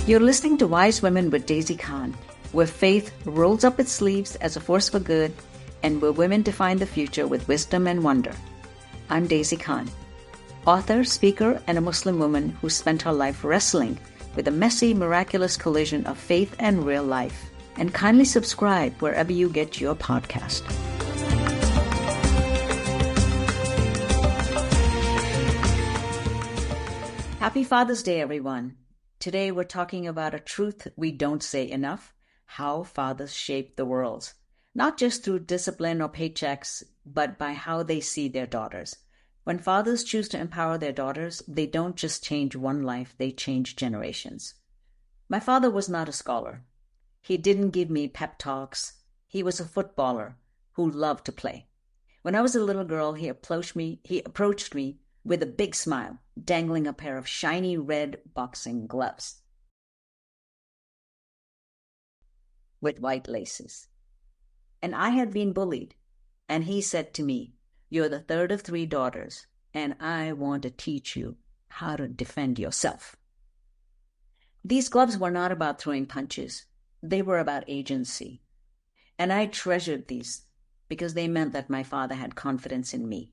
You're listening to Wise Women with Daisy Khan, where faith rolls up its sleeves as a force for good and where women define the future with wisdom and wonder. I'm Daisy Khan, author, speaker, and a Muslim woman who spent her life wrestling with a messy, miraculous collision of faith and real life. And kindly subscribe wherever you get your podcast. Happy Father's Day, everyone. Today we're talking about a truth we don't say enough: how fathers shape the world, not just through discipline or paychecks, but by how they see their daughters. When fathers choose to empower their daughters, they don't just change one life, they change generations. My father was not a scholar. He didn't give me pep talks. He was a footballer who loved to play. When I was a little girl, he approached me with a big smile, dangling a pair of shiny red boxing gloves with white laces. And I had been bullied, and he said to me, "You're the third of 3 daughters, and I want to teach you how to defend yourself." These gloves were not about throwing punches. They were about agency. And I treasured these because they meant that my father had confidence in me.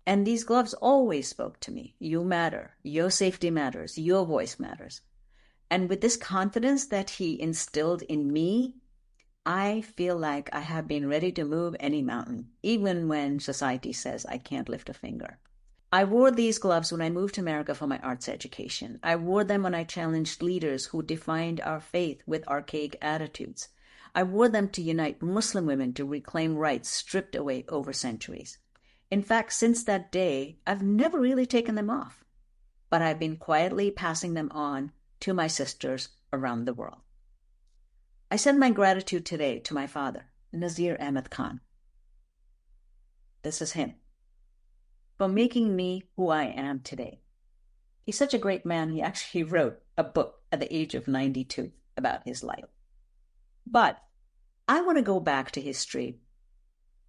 And these gloves always spoke to me. You matter. Your safety matters. Your voice matters. And with this confidence that he instilled in me, I feel like I have been ready to move any mountain, even when society says I can't lift a finger. I wore these gloves when I moved to America for my arts education. I wore them when I challenged leaders who defined our faith with archaic attitudes. I wore them to unite Muslim women to reclaim rights stripped away over centuries. In fact, since that day, I've never really taken them off, but I've been quietly passing them on to my sisters around the world. I send my gratitude today to my father, Nazir Ahmed Khan. This is him, for making me who I am today. He's such a great man, he actually wrote a book at the age of 92 about his life. But I want to go back to history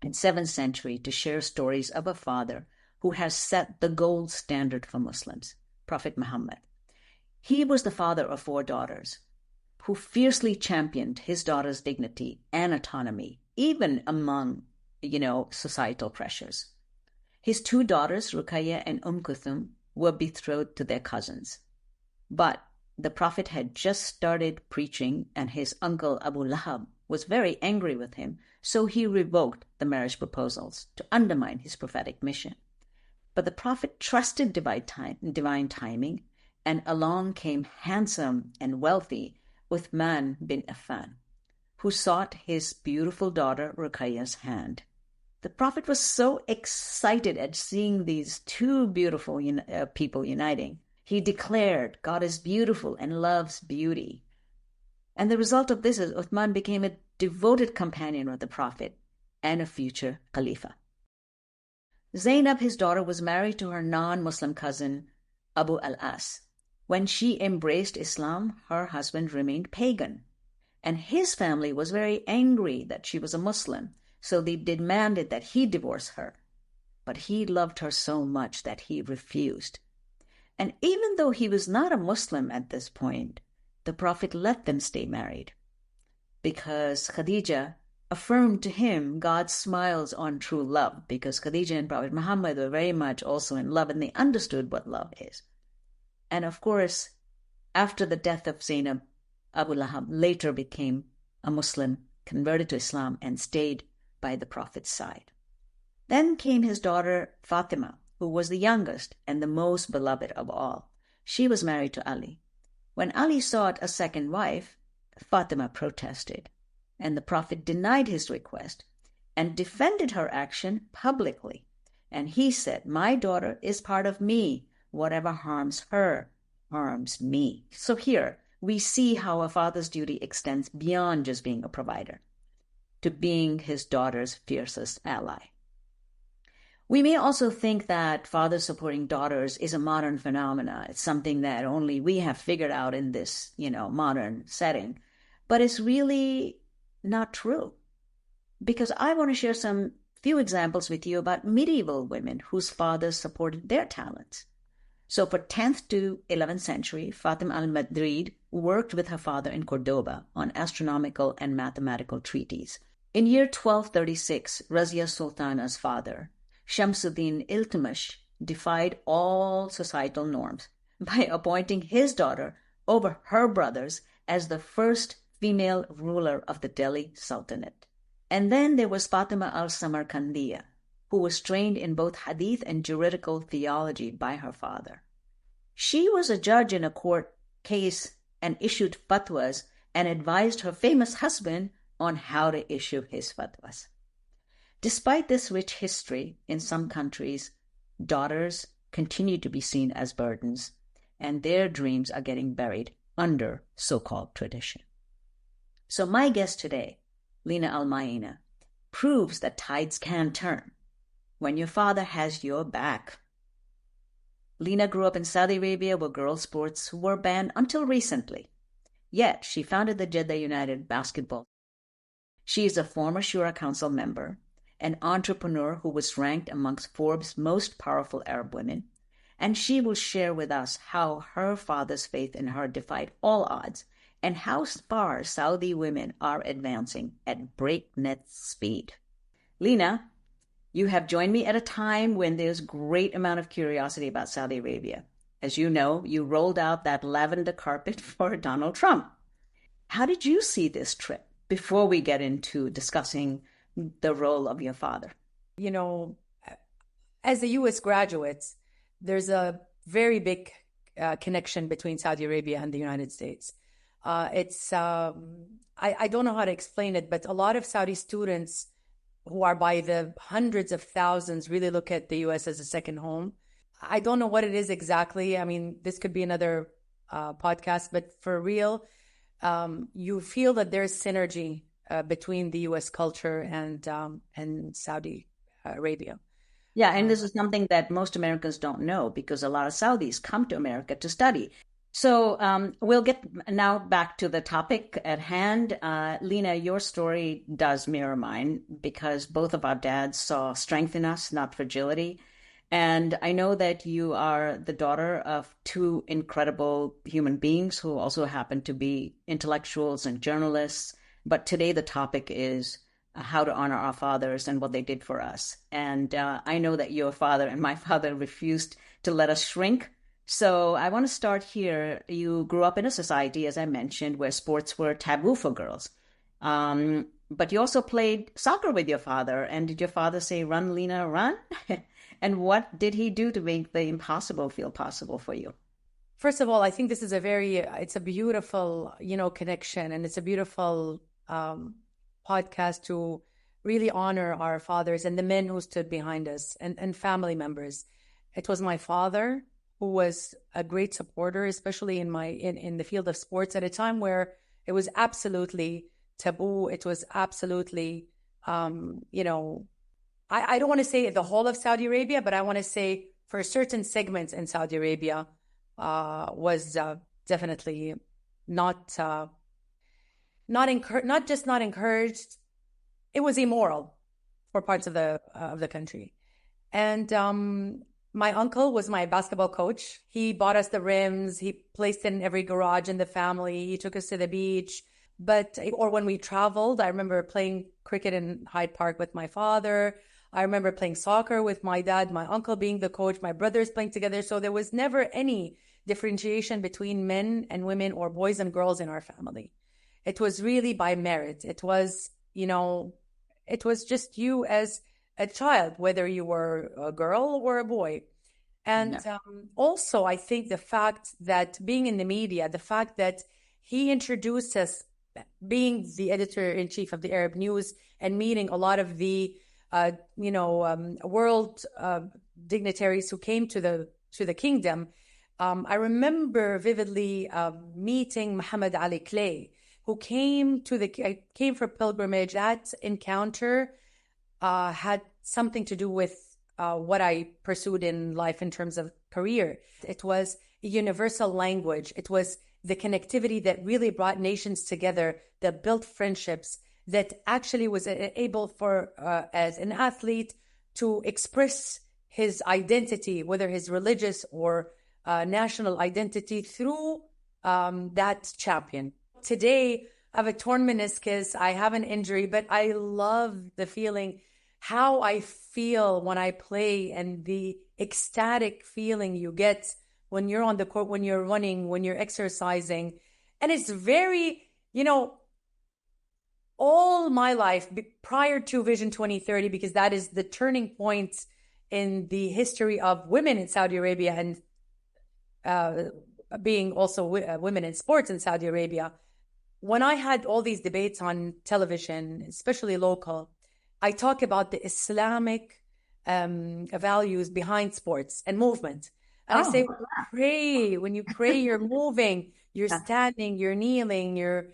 in 7th century to share stories of a father who has set the gold standard for Muslims, Prophet Muhammad. He was the father of 4 daughters who fiercely championed his daughters' dignity and autonomy, even among, societal pressures. His 2 daughters, Ruqayya and Kulthum, were betrothed to their cousins. But the Prophet had just started preaching, and his uncle Abu Lahab was very angry with him, so he revoked the marriage proposals to undermine his prophetic mission. But the Prophet trusted divine timing, and along came handsome and wealthy Uthman bin Affan, who sought his beautiful daughter Ruqayya's hand. The Prophet was so excited at seeing these 2 beautiful people uniting. He declared, "God is beautiful and loves beauty." And the result of this is Uthman became a devoted companion of the Prophet and a future Khalifa. Zainab, his daughter, was married to her non-Muslim cousin Abu al-As. When she embraced Islam, her husband remained pagan. And his family was very angry that she was a Muslim, so they demanded that he divorce her. But he loved her so much that he refused. And even though he was not a Muslim at this point, the Prophet let them stay married, because Khadija affirmed to him God smiles on true love, because Khadija and Prophet Muhammad were very much also in love, and they understood what love is. And of course, after the death of Zainab, Abu Lahab later became a Muslim, converted to Islam, and stayed by the Prophet's side. Then came his daughter Fatima, who was the youngest and the most beloved of all. She was married to Ali. When Ali sought a second wife, Fatima protested, and the Prophet denied his request and defended her action publicly. And he said, "My daughter is part of me. Whatever harms her harms me." So here we see how a father's duty extends beyond just being a provider to being his daughter's fiercest ally. We may also think that fathers supporting daughters is a modern phenomenon. It's something that only we have figured out in this, modern setting. But it's really not true. Because I want to share some few examples with you about medieval women whose fathers supported their talents. So for 10th to 11th century, Fatima al-Madrid worked with her father in Cordoba on astronomical and mathematical treatises. In year 1236, Razia Sultana's father, Shamsuddin Iltutmish, defied all societal norms by appointing his daughter over her brothers as the first female ruler of the Delhi Sultanate. And then there was Fatima al-Samarkandiya, who was trained in both hadith and juridical theology by her father. She was a judge in a court case and issued fatwas and advised her famous husband on how to issue his fatwas. Despite this rich history, in some countries, daughters continue to be seen as burdens, and their dreams are getting buried under so-called tradition. So my guest today, Lina Al-Maeena, proves that tides can turn when your father has your back. Lina grew up in Saudi Arabia, where girls' sports were banned until recently. Yet she founded the Jeddah United basketball. She is a former Shura Council member, an entrepreneur who was ranked amongst Forbes' most powerful Arab women, and she will share with us how her father's faith in her defied all odds and how far Saudi women are advancing at breakneck speed. Lina, you have joined me at a time when there's great amount of curiosity about Saudi Arabia. As you know, you rolled out that lavender carpet for Donald Trump. How did you see this trip before we get into discussing the role of your father? You know, as a U.S. graduate, there's a very big connection between Saudi Arabia and the United States. I don't know how to explain it, but a lot of Saudi students who are by the hundreds of thousands really look at the U.S. as a second home. I don't know what it is exactly. I mean, this could be another podcast, but for real, you feel that there's synergy between the U.S. culture and Saudi Arabia. Yeah, and this is something that most Americans don't know because a lot of Saudis come to America to study. So we'll get now back to the topic at hand. Lina, your story does mirror mine because both of our dads saw strength in us, not fragility. And I know that you are the daughter of two incredible human beings who also happen to be intellectuals and journalists. But today the topic is how to honor our fathers and what they did for us. And I know that your father and my father refused to let us shrink. So I want to start here. You grew up in a society, as I mentioned, where sports were taboo for girls. But you also played soccer with your father. And did your father say, "Run, Lina, run"? And what did he do to make the impossible feel possible for you? First of all, I think this is it's a beautiful, connection. And it's a beautiful podcast to really honor our fathers and the men who stood behind us and family members. It was my father who was a great supporter, especially in the field of sports at a time where it was absolutely taboo. It was absolutely, I don't want to say the whole of Saudi Arabia, but I want to say for certain segments in Saudi Arabia was definitely not just not encouraged. It was immoral for parts of the country. And my uncle was my basketball coach. He bought us the rims. He placed it in every garage in the family. He took us to the beach. Or when we traveled, I remember playing cricket in Hyde Park with my father. I remember playing soccer with my dad, my uncle being the coach, my brothers playing together. So there was never any differentiation between men and women or boys and girls in our family. It was really by merit. It was, it was just you as a child, whether you were a girl or a boy. And also, I think the fact that being in the media, the fact that he introduced us being the editor-in-chief of the Arab News and meeting a lot of the, world dignitaries who came to the kingdom. I remember vividly meeting Muhammad Ali Clay, who came for pilgrimage. That encounter had something to do with what I pursued in life in terms of career. It was a universal language. It was the connectivity that really brought nations together, that built friendships, that actually was able for, as an athlete, to express his identity, whether his religious or national identity, through that champion. Today, I have a torn meniscus. I have an injury, but I love the feeling, how I feel when I play, and the ecstatic feeling you get when you're on the court, when you're running, when you're exercising. And it's very, all my life prior to Vision 2030, because that is the turning point in the history of women in Saudi Arabia, and being also women in sports in Saudi Arabia. When I had all these debates on television, especially local, I talk about the Islamic values behind sports and movement. And I say, pray. When you pray, you're moving, you're standing, you're kneeling, you're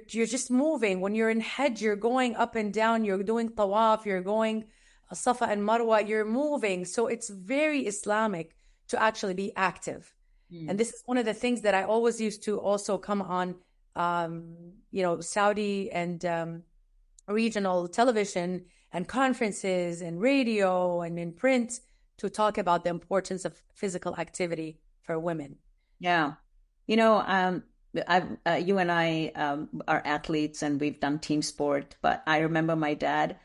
just moving. When you're in Hajj, you're going up and down, you're doing tawaf, you're going Safa and Marwa, you're moving. So it's very Islamic to actually be active. And this is one of the things that I always used to also come on, Saudi and regional television and conferences and radio and in print to talk about the importance of physical activity for women. Yeah. You and I are athletes and we've done team sport, but I remember my dad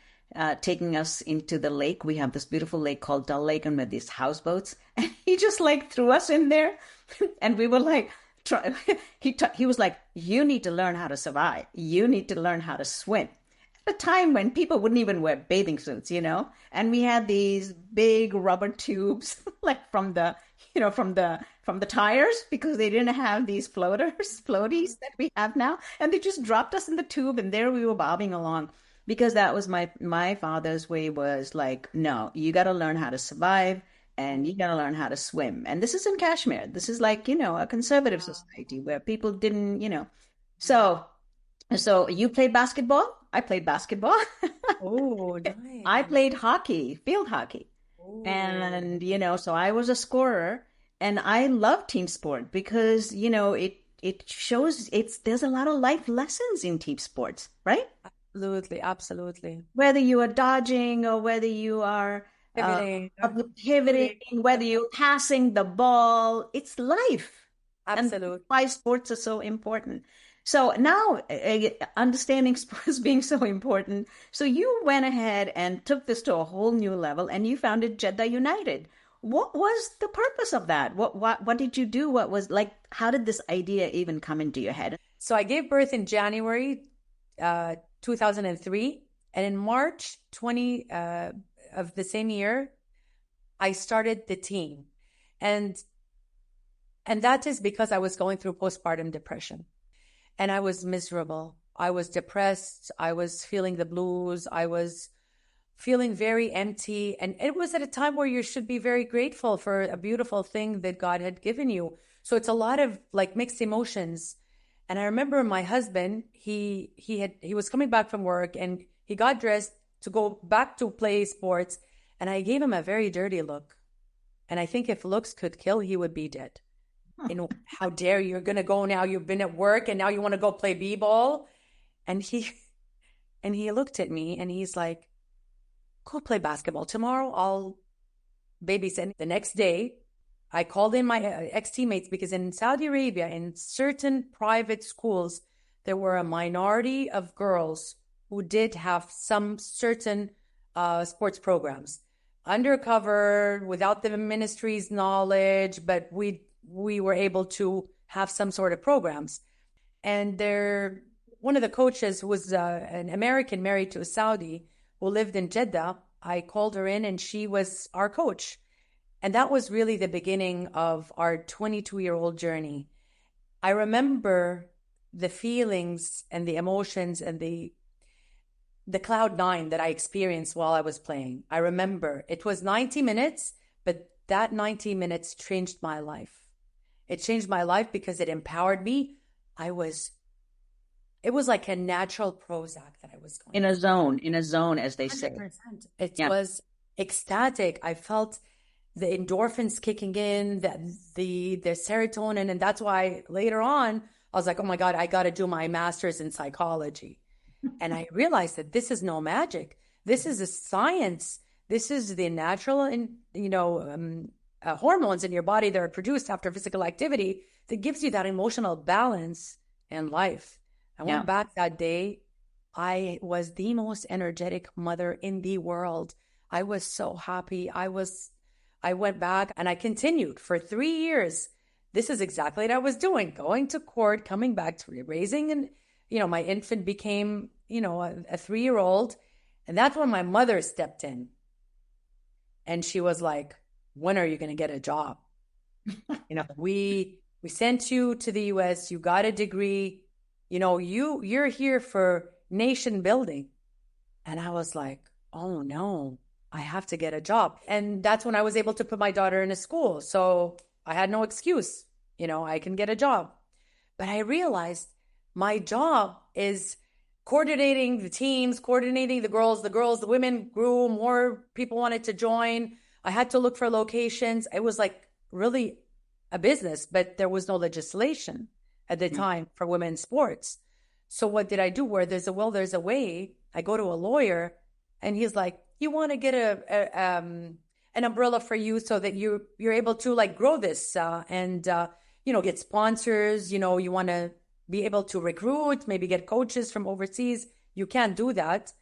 taking us into the lake. We have this beautiful lake called Dull Lake, and with these houseboats, and he just like threw us in there, and we were like, he was like, "You need to learn how to survive. You need to learn how to swim." At a time when people wouldn't even wear bathing suits, and we had these big rubber tubes, like from the tires, because they didn't have these floaties that we have now, and they just dropped us in the tube, and there we were bobbing along. Because that was my father's way, was like, no, you got to learn how to survive, and you got to learn how to swim. And this is in Kashmir. This is like, a conservative society where people didn't. So you played basketball? I played basketball. Oh, I nice. played hockey, field hockey. And, so I was a scorer, and I love team sport because, it shows there's a lot of life lessons in team sports, right? Absolutely, absolutely. Whether you are dodging or whether you are Pivoting, pivoting, shooting. whether you're passing the ball, it's life. And that's Absolutely. why sports are so important. So now, understanding sports being so important, so you went ahead and took this to a whole new level, and you founded Jeddah United. What was the purpose of that? What did you do? What was like? How did this idea even come into your head? So I gave birth in January 2003, and in March 20 of the same year, I started the team. And that is because I was going through postpartum depression. And I was miserable. I was depressed. I was feeling the blues. I was feeling very empty. And it was at a time where you should be very grateful for a beautiful thing that God had given you. So it's a lot of like mixed emotions. And I remember my husband, he was coming back from work, and he got dressed to go back to play sports. And I gave him a very dirty look. And I think if looks could kill, he would be dead. How dare you? You're going to go now. You've been at work and now you want to go play b-ball. And he looked at me and he's like, go play basketball. Tomorrow I'll babysit. The next day, I called in my ex-teammates, because in Saudi Arabia, in certain private schools, there were a minority of girls who did have some certain sports programs. Undercover, without the ministry's knowledge, but we were able to have some sort of programs. And one of the coaches was an American married to a Saudi who lived in Jeddah. I called her in and she was our coach. And that was really the beginning of our 22-year-old journey. I remember the feelings and the emotions and the cloud nine that I experienced while I was playing. I remember it was 90 minutes, but that 90 minutes changed my life. It changed my life because it empowered me. It was like a natural Prozac that I was going In a zone, as they say. 100%. It was ecstatic. I felt the endorphins kicking in, the serotonin. And that's why later on, I was like, oh my God, I got to do my master's in psychology. And I realized that this is no magic. This is a science. This is the natural, hormones in your body that are produced after physical activity that gives you that emotional balance in life. I went back that day. I was the most energetic mother in the world. I was so happy. I went back and I continued for 3 years. This is exactly what I was doing, going to court, coming back to raising, and, my infant became, a 3-year-old. And that's when my mother stepped in. And she was like, when are you going to get a job? We sent you to the US, you got a degree, you're here for nation building. And I was like, oh no, I have to get a job. And that's when I was able to put my daughter in a school. So I had no excuse, I can get a job. But I realized my job is coordinating the teams, coordinating the girls, the women grew, more people wanted to join. I had to look for locations. It was like really a business, but there was no legislation at the time for women's sports. So what did I do? Where there's a will, there's a way. I go to a lawyer and he's like, you want to get an umbrella for you so that you're able to like grow this and get sponsors. You want to be able to recruit, maybe get coaches from overseas. You can't do that,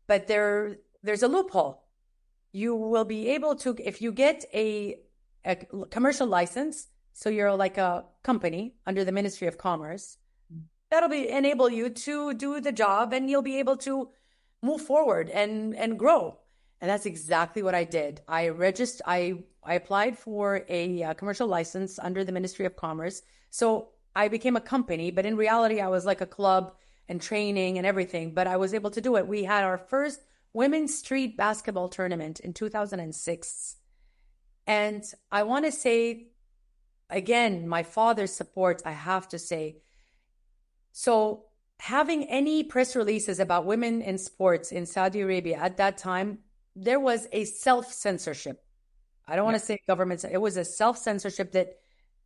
but there's a loophole. You will be able to, if you get a commercial license, so you're like a company under the Ministry of Commerce, that'll enable you to do the job and you'll be able to move forward and grow. And that's exactly what I did. I applied for a commercial license under the Ministry of Commerce. So I became a company, but in reality, I was like a club and training and everything, but I was able to do it. We had our first women's street basketball tournament in 2006. And I want to say, again, my father's support, I have to say. So having any press releases about women in sports in Saudi Arabia at that time, there was a self-censorship. I don't want to say government. It was a self-censorship that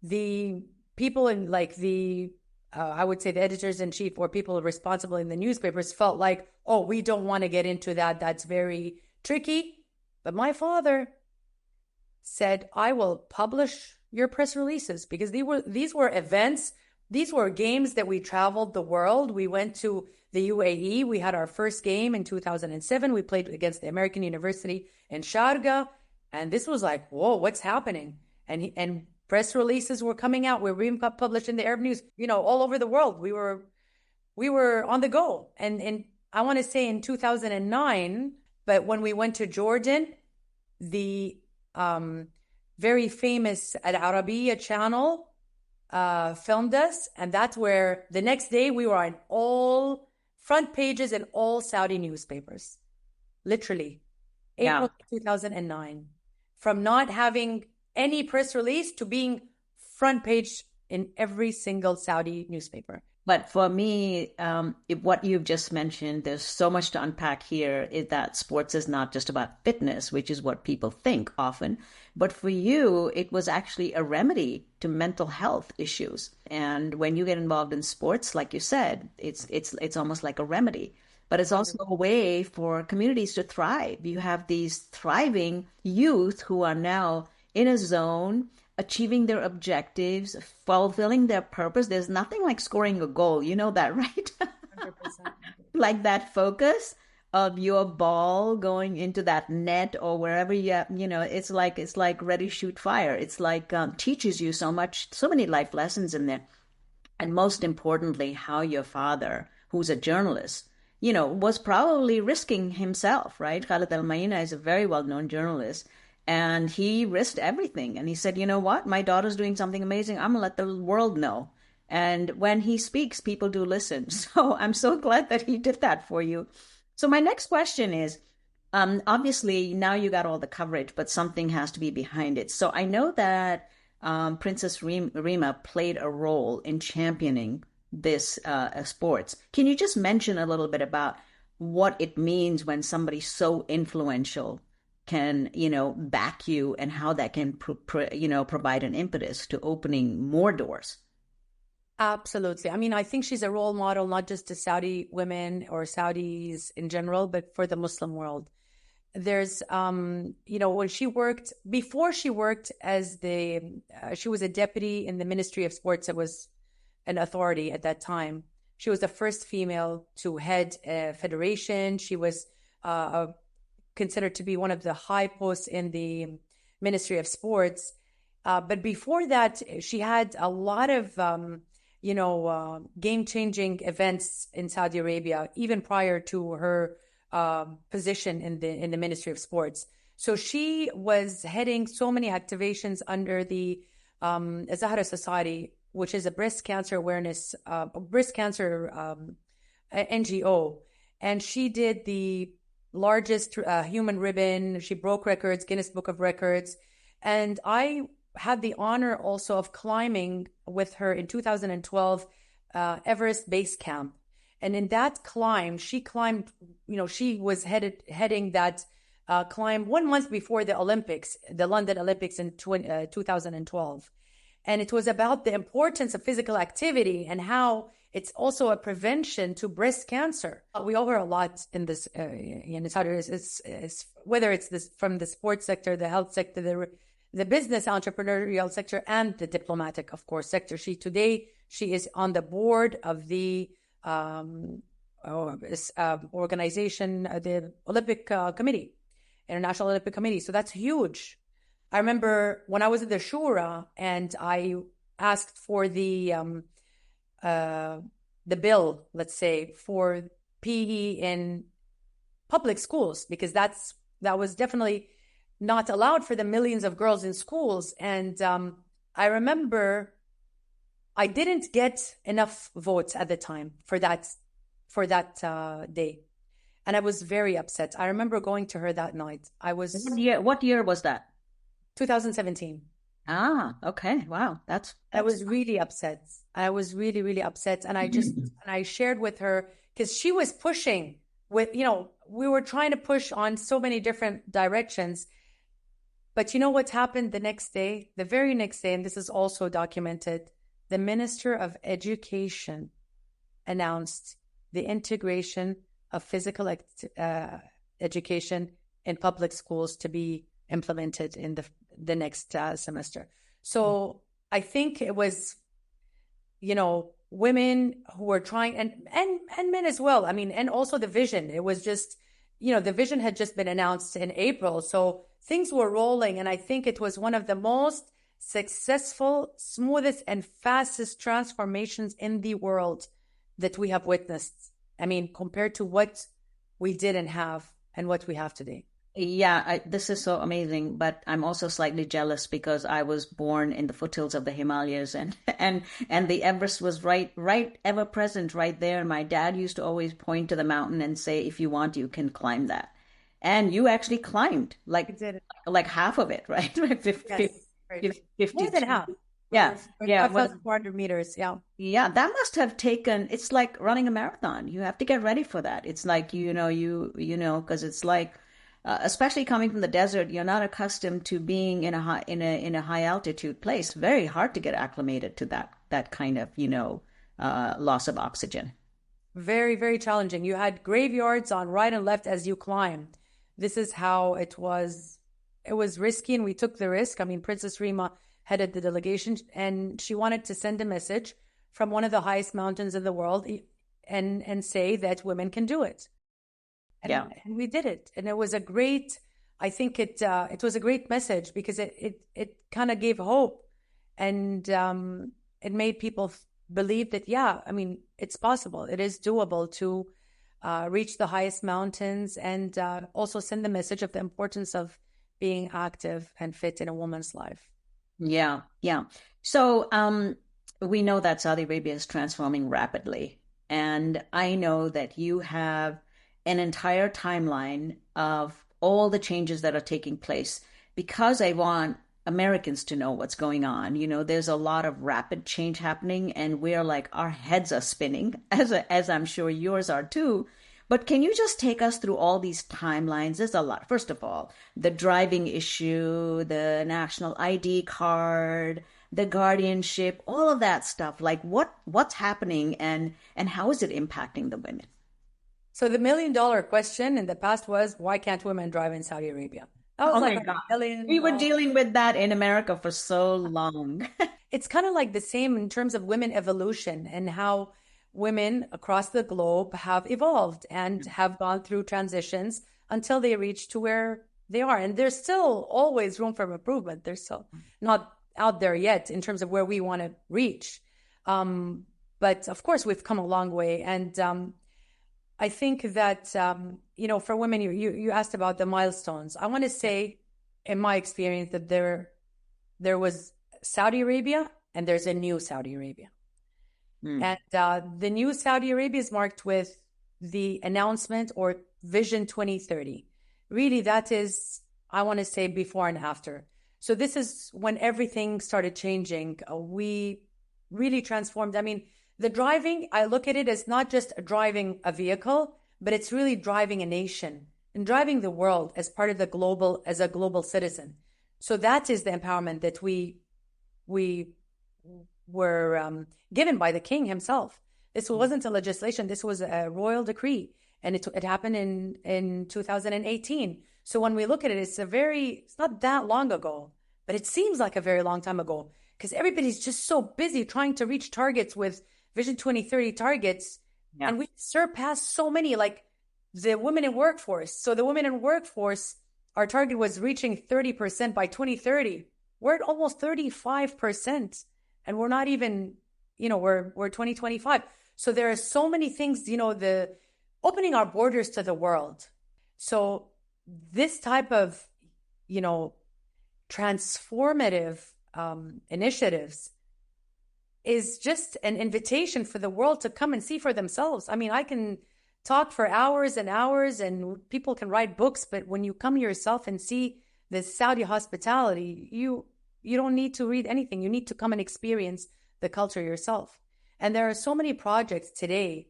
the people in I would say the editors in chief or people responsible in the newspapers felt like, oh, we don't want to get into that. That's very tricky. But my father said, I will publish your press releases because these were events. These were games that we traveled the world. We went to the UAE. We had our first game in 2007. We played against the American University in Sharjah. And this was like, whoa, what's happening? And press releases were coming out. We were being published in the Arab news, all over the world. We were on the go. And I want to say in 2009, but when we went to Jordan, the very famous Al Arabiya channel filmed us. And that's where the next day we were on all front pages in all Saudi newspapers. Literally. April 2009. From not having any press release to being front page in every single Saudi newspaper. But for me, what you've just mentioned, there's so much to unpack here, is that sports is not just about fitness, which is what people think often. But for you, it was actually a remedy to mental health issues. And when you get involved in sports, like you said, it's almost like a remedy. But it's also a way for communities to thrive. You have these thriving youth who are now in a zone, achieving their objectives, fulfilling their purpose. There's nothing like scoring a goal. You know that, right? 100%. Like that focus of your ball going into that net or wherever it's like ready, shoot, fire. It's like teaches you so much, so many life lessons in there. And most importantly, how your father, who's a journalist, was probably risking himself, right? Khalid Al-Maeena is a very well-known journalist. And he risked everything. And he said, you know what? My daughter's doing something amazing. I'm going to let the world know. And when he speaks, people do listen. So I'm so glad that he did that for you. So my next question is, obviously, now you got all the coverage, but something has to be behind it. So I know that Princess Rima played a role in championing this sports. Can you just mention a little bit about what it means when somebody so influential can, back you and how that can, provide an impetus to opening more doors? Absolutely. I mean, I think she's a role model, not just to Saudi women or Saudis in general, but for the Muslim world. there's when she worked before she worked as she was a deputy in the Ministry of Sports. It was an authority at that time. She was the first female to head a federation. She was considered to be one of the high posts in the Ministry of Sports. But before that, she had a lot of game-changing events in Saudi Arabia, even prior to her position in the Ministry of Sports. So she was heading so many activations under the Zahra Society, which is a breast cancer NGO. And she did the largest human ribbon. She broke records, Guinness Book of Records. And I had the honor also of climbing with her in 2012 Everest Base Camp. And in that climb, she climbed, she was heading that climb 1 month before the Olympics, the London Olympics in 2012. And it was about the importance of physical activity and how it's also a prevention to breast cancer. We over a lot in this, whether it's this from the sports sector, the health sector, the business entrepreneurial sector, and the diplomatic, of course, sector. Today she is on the board of the organization, the Olympic Committee, International Olympic Committee. So that's huge. I remember when I was at the Shura and I asked for the bill, let's say, for PE in public schools, because that was definitely not allowed for the millions of girls in schools. And I remember I didn't get enough votes at the time for that day. And I was very upset. I remember going to her that night. What year was that? 2017. Okay. Wow. I was really upset. I was really, really upset. And I shared with her, because she was pushing with, we were trying to push on so many different directions. But you know what happened the next day? The very next day, and this is also documented, the Minister of Education announced the integration of physical education in public schools to be implemented in the next semester. So I think it was, women who were trying, and men as well. I mean, and also the vision. It was just, the vision had just been announced in April. So things were rolling. And I think it was one of the most successful, smoothest, and fastest transformations in the world that we have witnessed. I mean, compared to what we didn't have and what we have today. Yeah, this is so amazing, but I'm also slightly jealous because I was born in the foothills of the Himalayas, and the Everest was right ever present right there. My dad used to always point to the mountain and say, if you want, you can climb that. And you actually climbed like half of it, right? 50, yes, 50, more than half. Yeah. 5,400 meters. Yeah. Yeah. That must have taken, it's like running a marathon. You have to get ready for that. It's like, because it's like, especially coming from the desert, you're not accustomed to being in a high altitude place. Very hard to get acclimated to that kind of, loss of oxygen. Very, very challenging. You had graveyards on right and left as you climbed. This is how it was. It was risky, and we took the risk. I mean, Princess Rima headed the delegation, and she wanted to send a message from one of the highest mountains in the world and say that women can do it. And we did it. And it was a great, I think it was a great message, because it kind of gave hope, and it made people believe that, it's possible. It is doable to reach the highest mountains, and also send the message of the importance of being active and fit in a woman's life. Yeah. Yeah. So we know that Saudi Arabia is transforming rapidly. And I know that you have an entire timeline of all the changes that are taking place, because I want Americans to know what's going on. There's a lot of rapid change happening, and we're like, our heads are spinning, as I'm sure yours are too. But can you just take us through all these timelines? There's a lot. First of all, the driving issue, the national ID card, the guardianship, all of that stuff. Like what's happening, and how is it impacting the women? So the million-dollar question in the past was, why can't women drive in Saudi Arabia? That was Oh like my a God. million We were dollar. dealing with that in America for so long. It's kind of like the same in terms of women evolution and how women across the globe have evolved and have gone through transitions until they reach to where they are. And there's still always room for improvement. They're still not out there yet in terms of where we want to reach. Um, but of course, we've come a long way. And I think that, for women, you asked about the milestones. I want to say, in my experience, that there was Saudi Arabia and there's a new Saudi Arabia. Mm. And the new Saudi Arabia is marked with the announcement or Vision 2030. Really, that is, I want to say, before and after. So this is when everything started changing. We really transformed. I mean, the driving, I look at it as not just driving a vehicle, but it's really driving a nation and driving the world as part of the global, as a global citizen. So that is the empowerment that we were given by the king himself. This wasn't a legislation. This was a royal decree. And it happened in 2018. So when we look at it, it's not that long ago, but it seems like a very long time ago because everybody's just so busy trying to reach targets with Vision 2030 targets. Yeah. And we surpassed so many, like the women in workforce. So the women in workforce, our target was reaching 30% by 2030. We're at almost 35%. And we're not even, we're 2025. So there are so many things, the opening our borders to the world. So this type of, transformative initiatives is just an invitation for the world to come and see for themselves. I mean, I can talk for hours and hours and people can write books, but when you come yourself and see the Saudi hospitality, you don't need to read anything. You need to come and experience the culture yourself. And there are so many projects today.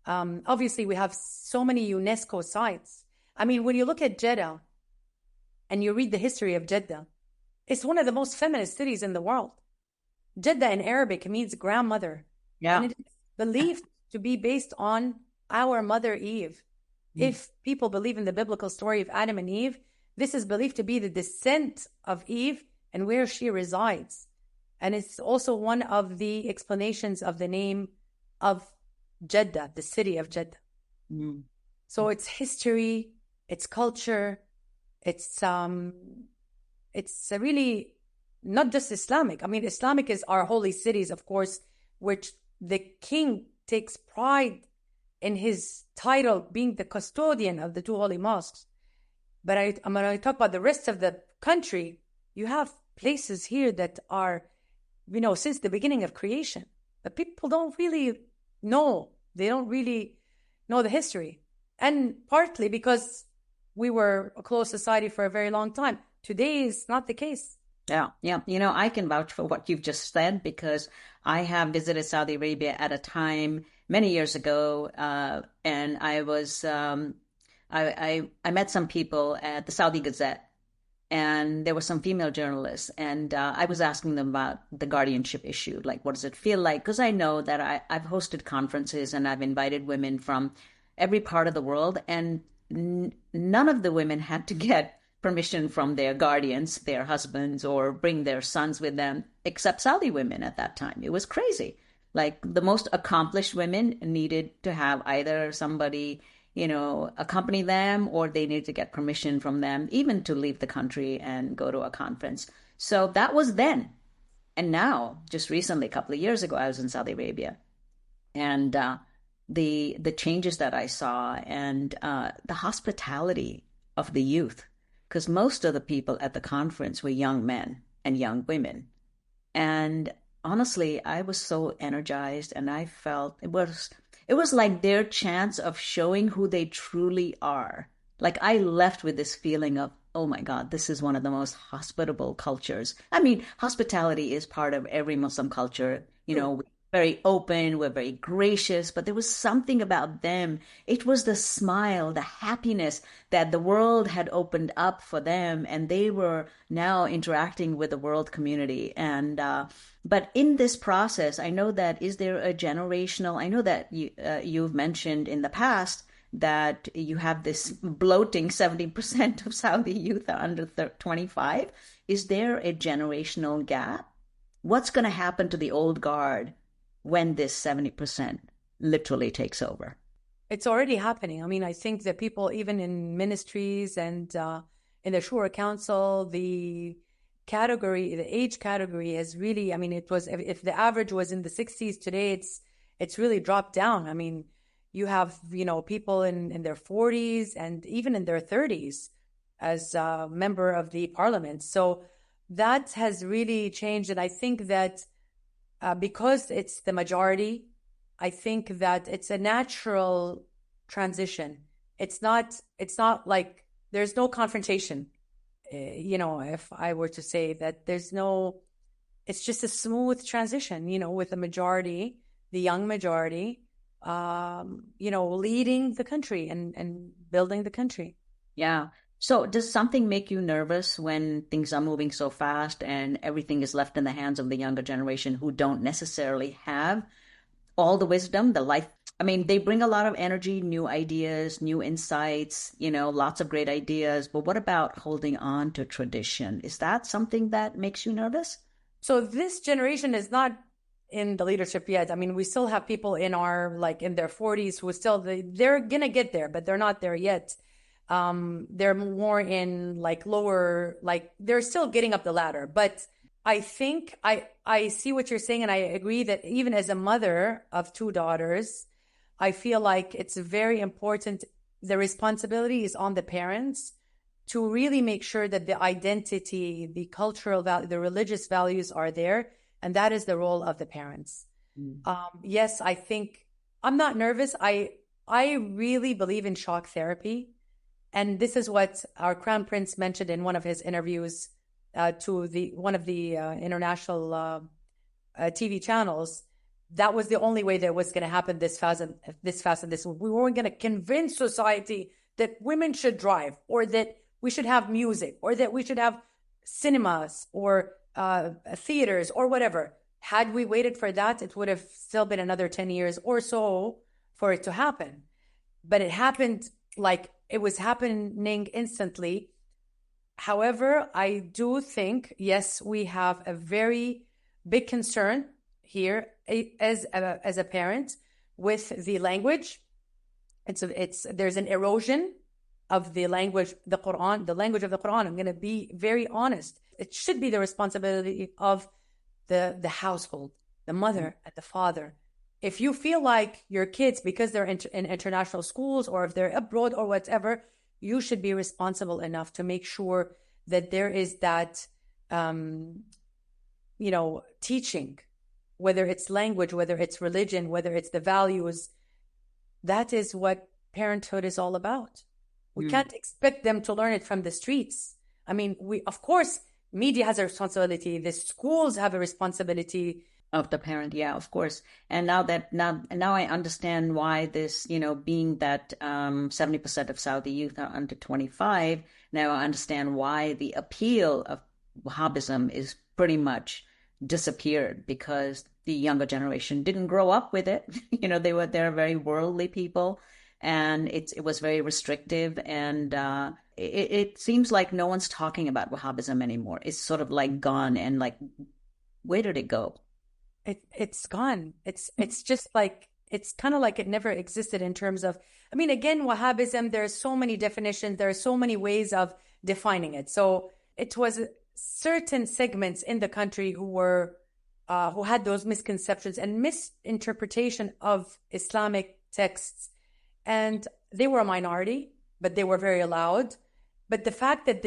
Obviously, we have so many UNESCO sites. I mean, when you look at Jeddah and you read the history of Jeddah, it's one of the most feminist cities in the world. Jeddah in Arabic means grandmother. Yeah. And it is believed to be based on our mother Eve. If people believe in the biblical story of Adam and Eve, this is believed to be the descent of Eve and where she resides. And it's also one of the explanations of the name of Jeddah, the city of Jeddah. Mm. So it's history, it's culture, it's really not just Islamic. I mean, Islamic is our holy cities, of course, which the king takes pride in his title being the custodian of the two holy mosques. But when I talk about the rest of the country, you have places here that are, since the beginning of creation. But people don't really know. They don't really know the history. And partly because we were a closed society for a very long time. Today is not the case. Yeah, yeah. I can vouch for what you've just said because I have visited Saudi Arabia at a time many years ago, and I met some people at the Saudi Gazette, and there were some female journalists, and I was asking them about the guardianship issue, like what does it feel like? Because I know that I've hosted conferences and I've invited women from every part of the world, and none of the women had to get permission from their guardians, their husbands, or bring their sons with them, except Saudi women at that time. It was crazy. Like the most accomplished women needed to have either somebody, accompany them or they needed to get permission from them, even to leave the country and go to a conference. So that was then. And now, just recently, a couple of years ago, I was in Saudi Arabia. And the changes that I saw and the hospitality of the youth, because most of the people at the conference were young men and young women. And honestly, I was so energized and I felt it was like their chance of showing who they truly are. Like I left with this feeling of, oh my God, this is one of the most hospitable cultures. I mean, hospitality is part of every Muslim culture. We're very open, we're very gracious, but there was something about them. It was the smile, the happiness that the world had opened up for them, and they were now interacting with the world community. And but in this process, I know that is there a generational? I know that you've mentioned in the past that you have this bloating 70% of Saudi youth are under 25. Is there a generational gap? What's going to happen to the old guard when this 70% literally takes over? It's already happening. I mean, I think that people, even in ministries and in the Shura Council, the age category has really, I mean, it was, if the average was in the 60s, today it's really dropped down. I mean, you have, people in their 40s and even in their 30s as a member of the parliament. So that has really changed. And I think that because it's the majority, I think that it's a natural transition. It's not like there's no confrontation. If I were to say that it's just a smooth transition, with the majority, the young majority, leading the country and building the country. Yeah. So does something make you nervous when things are moving so fast and everything is left in the hands of the younger generation who don't necessarily have all the wisdom, the life? I mean, they bring a lot of energy, new ideas, new insights, lots of great ideas. But what about holding on to tradition? Is that something that makes you nervous? So this generation is not in the leadership yet. I mean, we still have people in their 40s who they're gonna get there, but they're not there yet. They're more in lower, they're still getting up the ladder. But I think I see what you're saying, and I agree that even as a mother of two daughters, I feel like it's very important. The responsibility is on the parents to really make sure that the identity, the cultural value, the religious values are there. And that is the role of the parents. Yes, I think I'm not nervous. I really believe in shock therapy. And this is what our Crown Prince mentioned in one of his interviews to one of the international TV channels. That was the only way that it was going to happen this fast. We weren't going to convince society that women should drive, or that we should have music, or that we should have cinemas or theaters or whatever. Had we waited for that, it would have still been another 10 years or so for it to happen. But it happened it was happening instantly. However, I do think, yes, we have a very big concern here as a parent with the language. There's an erosion of the language, the language of the Quran. I'm going to be very honest. It should be the responsibility of the household, the mother and the father. If you feel like your kids, because they're in international schools, or if they're abroad or whatever, you should be responsible enough to make sure that there is that, teaching, whether it's language, whether it's religion, whether it's the values. That is what parenthood is all about. We can't expect them to learn it from the streets. I mean, of course, media has a responsibility. The schools have a responsibility. Of the parent, yeah, of course. And now I understand why this, being that 70% of Saudi youth are under 25, now I understand why the appeal of Wahhabism is pretty much disappeared, because the younger generation didn't grow up with it. They're very worldly people, and it was very restrictive, and it seems like no one's talking about Wahhabism anymore. It's sort of gone, and where did it go? It's gone. It's just it's kind of like it never existed in terms of, I mean, again, Wahhabism, there's so many definitions, there are so many ways of defining it. So it was certain segments in the country who had those misconceptions and misinterpretation of Islamic texts. And they were a minority, but they were very loud. But the fact that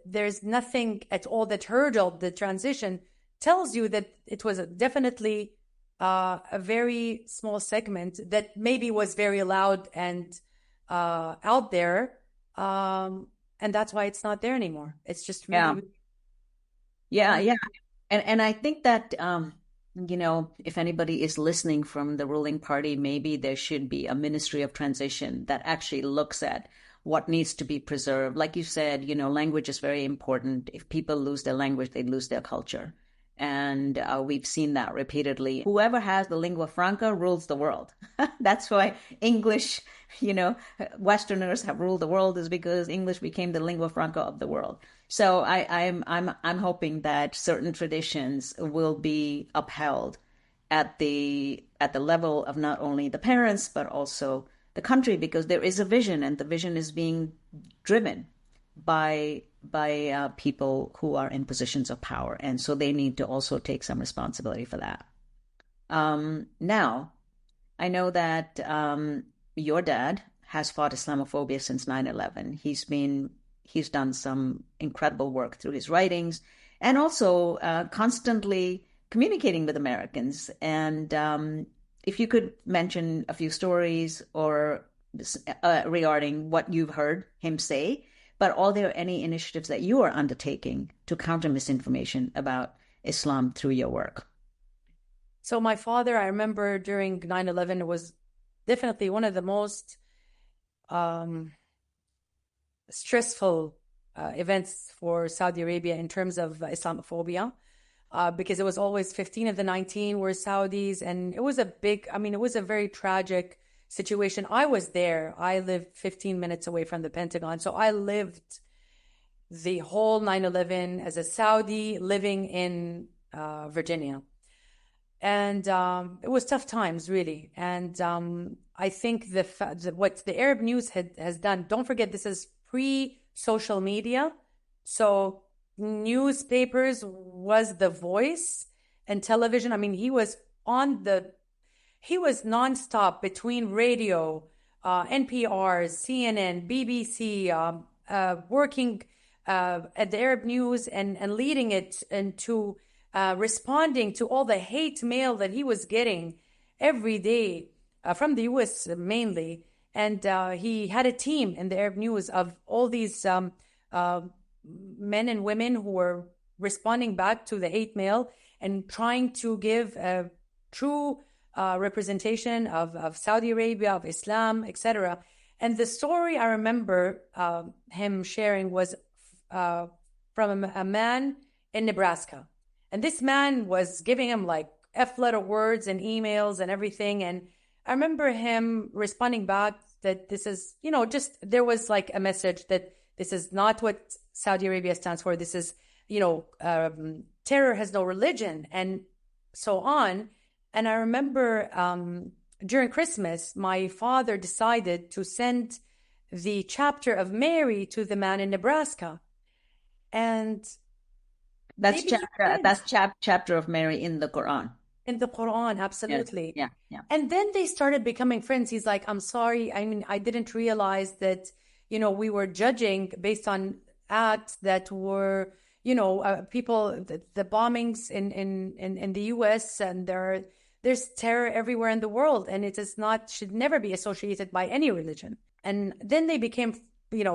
there's nothing at all that hurdled the transition tells you that it was definitely a very small segment that maybe was very loud and out there. And that's why it's not there anymore. It's just really... Yeah. And I think that, if anybody is listening from the ruling party, maybe there should be a ministry of transition that actually looks at what needs to be preserved. Like you said, language is very important. If people lose their language, they lose their culture. And we've seen that repeatedly. Whoever has the lingua franca rules the world. That's why English, Westerners have ruled the world, is because English became the lingua franca of the world. So I'm hoping that certain traditions will be upheld at the level of not only the parents but also the country, because there is a vision, and the vision is being driven by people who are in positions of power, and so they need to also take some responsibility for that. Now, I know that your dad has fought Islamophobia since 9/11. He's done some incredible work through his writings, and also constantly communicating with Americans. And if you could mention a few stories or regarding what you've heard him say, but are there any initiatives that you are undertaking to counter misinformation about Islam through your work? So my father, I remember during 9/11, was definitely one of the most stressful events for Saudi Arabia in terms of Islamophobia, because it was always 15 of the 19 were Saudis, and it was it was a very tragic situation. I was there. I lived 15 minutes away from the Pentagon, so I lived the whole 9/11 as a Saudi living in Virginia. And it was tough times, really. And I think what the Arab News has done, don't forget, this is pre-social media. So newspapers was the voice, and television. He was nonstop between radio, NPR, CNN, BBC, working at the Arab News and leading it into responding to all the hate mail that he was getting every day from the US mainly. And he had a team in the Arab News of all these men and women who were responding back to the hate mail and trying to give a true representation of Saudi Arabia, of Islam, etc. And the story I remember him sharing was from a man in Nebraska. And this man was giving him like F-letter words and emails and everything. And I remember him responding back that this is, there was like a message that this is not what Saudi Arabia stands for. This is, terror has no religion and so on. And I remember during Christmas, my father decided to send the chapter of Mary to the man in Nebraska. And that's chapter of Mary in the Quran. In the Quran, absolutely. Yeah. And then they started becoming friends. He's like, I'm sorry. I didn't realize that, we were judging based on acts that were, people, the bombings in the US, and there's terror everywhere in the world, and it should never be associated by any religion. And then they became,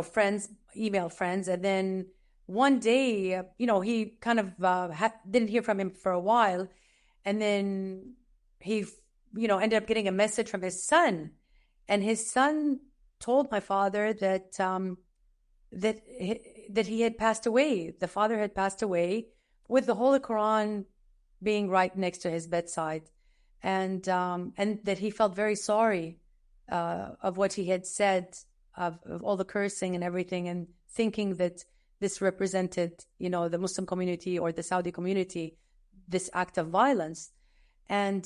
friends, email friends. And then one day, he kind of didn't hear from him for a while. And then he, ended up getting a message from his son. And his son told my father that that he had passed away. The father had passed away with the Holy Quran being right next to his bedside. And that he felt very sorry of what he had said, of all the cursing and everything, and thinking that this represented, the Muslim community or the Saudi community, this act of violence. And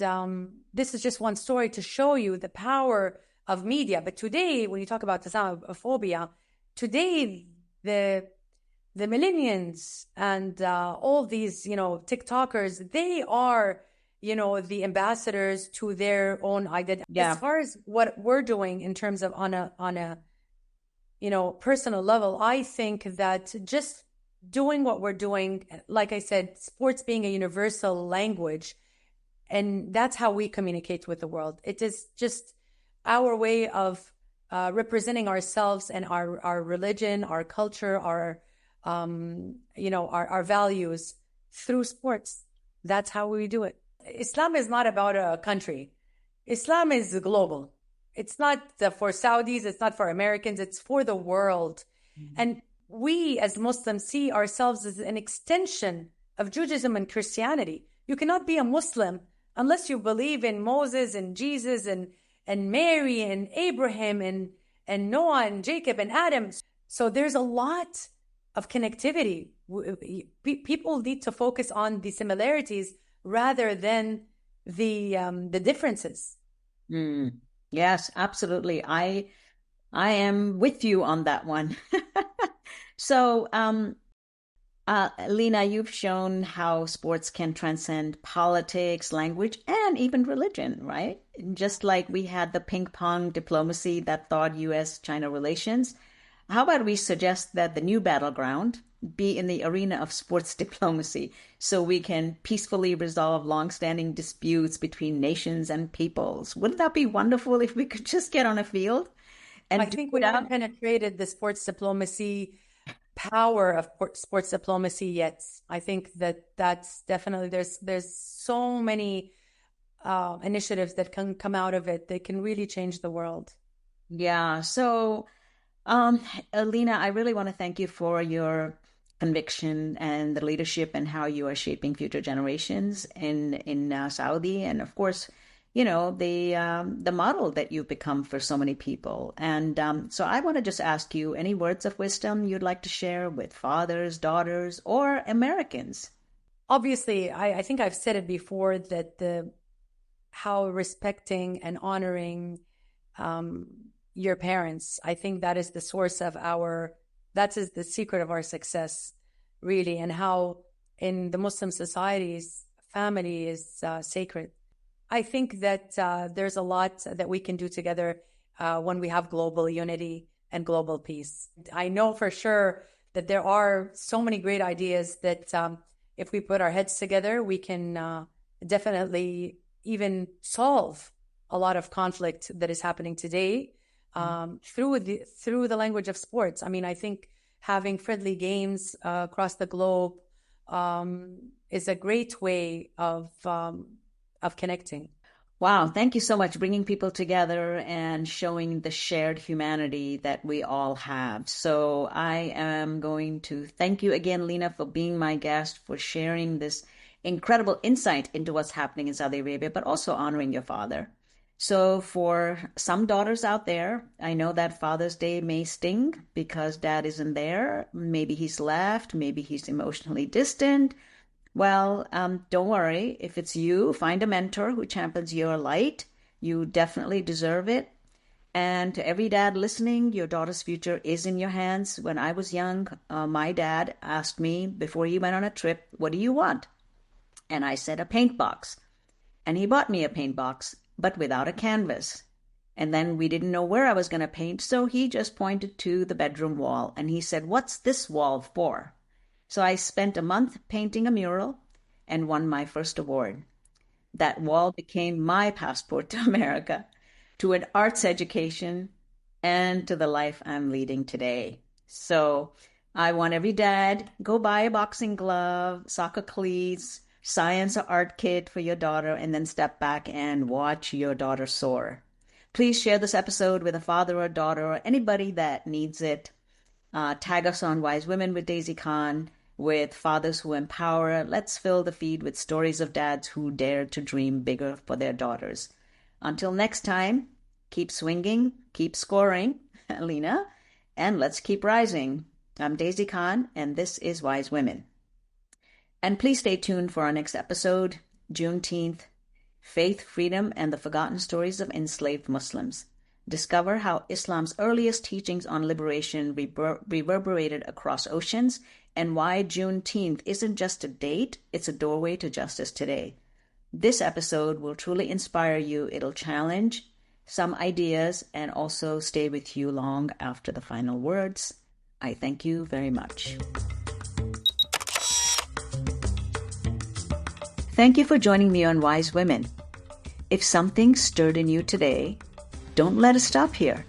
this is just one story to show you the power of media. But today, when you talk about Islamophobia, today the millennials and all these, TikTokers, they are, the ambassadors to their own identity. Yeah. As far as what we're doing in terms of on a personal level, I think that just doing what we're doing, like I said, sports being a universal language, and that's how we communicate with the world. It is just our way of representing ourselves and our religion, our culture, our values through sports. That's how we do it. Islam is not about a country. Islam is global. It's not for Saudis, it's not for Americans, it's for the world. Mm-hmm. And we as Muslims see ourselves as an extension of Judaism and Christianity. You cannot be a Muslim unless you believe in Moses and Jesus and Mary and Abraham and Noah and Jacob and Adam. So there's a lot of connectivity. People need to focus on the similarities rather than the differences. Yes, absolutely. I am with you on that one. So, Lina, you've shown how sports can transcend politics, language, and even religion, right? Just like we had the ping pong diplomacy that thawed U.S.-China relations. How about we suggest that the new battleground be in the arena of sports diplomacy so we can peacefully resolve long-standing disputes between nations and peoples? Wouldn't that be wonderful if we could just get on a field and I think we haven't penetrated the sports diplomacy power of sports diplomacy yet. I think that's definitely there's so many initiatives that can come out of it. They can really change the world. Yeah. So, Lina, I really want to thank you for your conviction and the leadership and how you are shaping future generations in Saudi, and of course, the model that you've become for so many people. And so I want to just ask you any words of wisdom you'd like to share with fathers, daughters, or Americans. Obviously, I think I've said it before that how respecting and honoring your parents, I think that is the source of that is the secret of our success, really, and how in the Muslim societies, family is sacred. I think that there's a lot that we can do together when we have global unity and global peace. I know for sure that there are so many great ideas that if we put our heads together, we can definitely even solve a lot of conflict that is happening today through the language of sports. I mean, I think having friendly games across the globe is a great way of connecting. Wow, thank you so much, bringing people together and showing the shared humanity that we all have. So I am going to thank you again, Lina, for being my guest, for sharing this incredible insight into what's happening in Saudi Arabia, but also honoring your father. So for some daughters out there, I know that Father's Day may sting because dad isn't there. Maybe he's left, maybe he's emotionally distant. Well, don't worry. If it's you, find a mentor who champions your light. You definitely deserve it. And to every dad listening, your daughter's future is in your hands. When I was young, my dad asked me before he went on a trip, "What do you want?" And I said, "A paint box." And he bought me a paint box, but without a canvas. And then we didn't know where I was going to paint, so he just pointed to the bedroom wall. And he said, "What's this wall for?" So I spent a month painting a mural and won my first award. That wall became my passport to America, to an arts education, and to the life I'm leading today. So I want every dad, go buy a boxing glove, soccer cleats, science or art kit for your daughter, and then step back and watch your daughter soar. Please share this episode with a father or daughter or anybody that needs it. Tag us on Wise Women with Daisy Khan, with Fathers Who Empower. Let's fill the feed with stories of dads who dare to dream bigger for their daughters. Until next time, keep swinging, keep scoring, Lina, and let's keep rising. I'm Daisy Khan, and this is Wise Women. And please stay tuned for our next episode, Juneteenth, Faith, Freedom, and the Forgotten Stories of Enslaved Muslims. Discover how Islam's earliest teachings on liberation reverberated across oceans, and why Juneteenth isn't just a date, it's a doorway to justice today. This episode will truly inspire you. It'll challenge some ideas and also stay with you long after the final words. I thank you very much. Thank you for joining me on Wise Women. If something stirred in you today, don't let it stop here.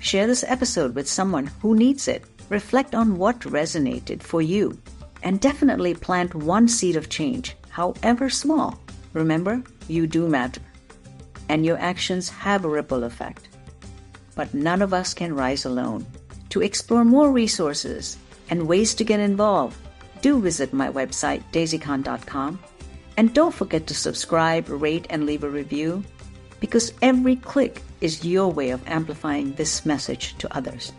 Share this episode with someone who needs it. Reflect on what resonated for you, and definitely plant one seed of change, however small. Remember, you do matter, and your actions have a ripple effect. But none of us can rise alone. To explore more resources and ways to get involved, do visit my website, daisycon.com. And don't forget to subscribe, rate, and leave a review, because every click is your way of amplifying this message to others.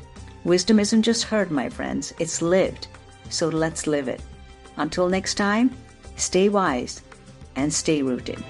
Wisdom isn't just heard, my friends, it's lived. So let's live it. Until next time, stay wise and stay rooted.